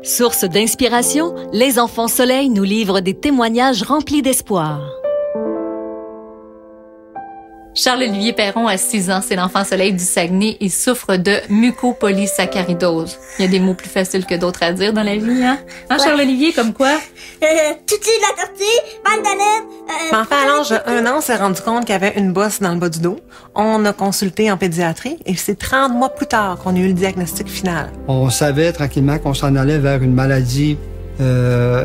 Source d'inspiration, les enfants soleil nous livrent des témoignages remplis d'espoir. Charles-Olivier Perron a 6 ans, c'est l'enfant soleil du Saguenay. Il souffre de mucopolysaccharidose. Il y a des mots plus faciles que d'autres à dire dans la vie, hein? Hein, ouais. Charles-Olivier, comme quoi? Tutu, la tortue, mandalène... L'enfant à l'âge de 1 an s'est rendu compte qu'il y avait une bosse dans le bas du dos. On a consulté en pédiatrie et c'est 30 mois plus tard qu'on a eu le diagnostic final. On savait tranquillement qu'on s'en allait vers une maladie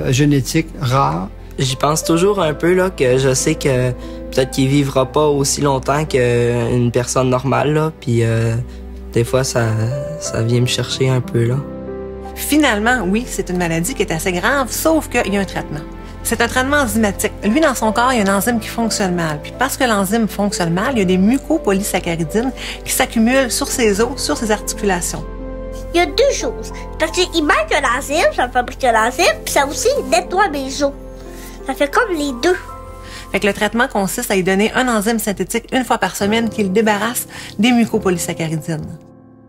génétique rare. J'y pense toujours un peu, là, que je sais que peut-être qu'il vivra pas aussi longtemps qu'une personne normale, là, puis des fois, ça vient me chercher un peu, là. Finalement, oui, c'est une maladie qui est assez grave, sauf qu'il y a un traitement. C'est un traitement enzymatique. Lui, dans son corps, il y a une enzyme qui fonctionne mal. Puis parce que l'enzyme fonctionne mal, il y a des mucopolysaccharidines qui s'accumulent sur ses os, sur ses articulations. Il y a 2 choses. Parce qu'il manque de l'enzyme, ça fabrique de l'enzyme, puis ça aussi nettoie mes os. Ça fait comme les 2. Fait que le traitement consiste à lui donner un enzyme synthétique 1 fois par semaine qui le débarrasse des mucopolysaccharidines.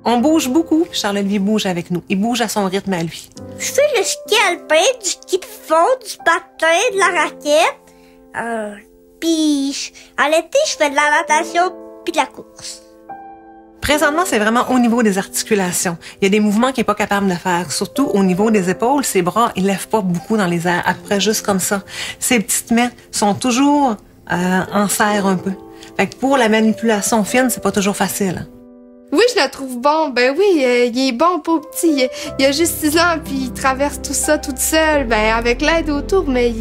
On bouge beaucoup, Charles-Olivier bouge avec nous. Il bouge à son rythme à lui. Je fais le ski alpin, du ski de fond, du patin, de la raquette. Puis à l'été, je fais de la natation puis de la course. Présentement, c'est vraiment au niveau des articulations. Il y a des mouvements qu'il n'est pas capable de faire, surtout au niveau des épaules. Ses bras, il lève pas beaucoup dans les airs, à peu près juste comme ça. Ses petites mains sont toujours en serre un peu. Fait que pour la manipulation fine, c'est pas toujours facile. Oui, je le trouve bon. Ben oui, il est bon, pauvre petit. Il a juste 6 ans, puis il traverse tout ça toute seule, ben avec l'aide autour, mais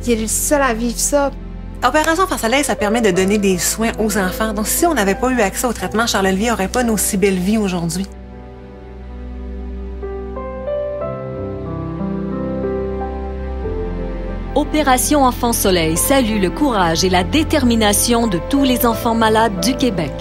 il est le seul à vivre ça. Opération Enfant Soleil, ça permet de donner des soins aux enfants. Donc, si on n'avait pas eu accès au traitement, Charles-Olivier n'aurait pas une aussi belle vie aujourd'hui. Opération Enfant Soleil salue le courage et la détermination de tous les enfants malades du Québec.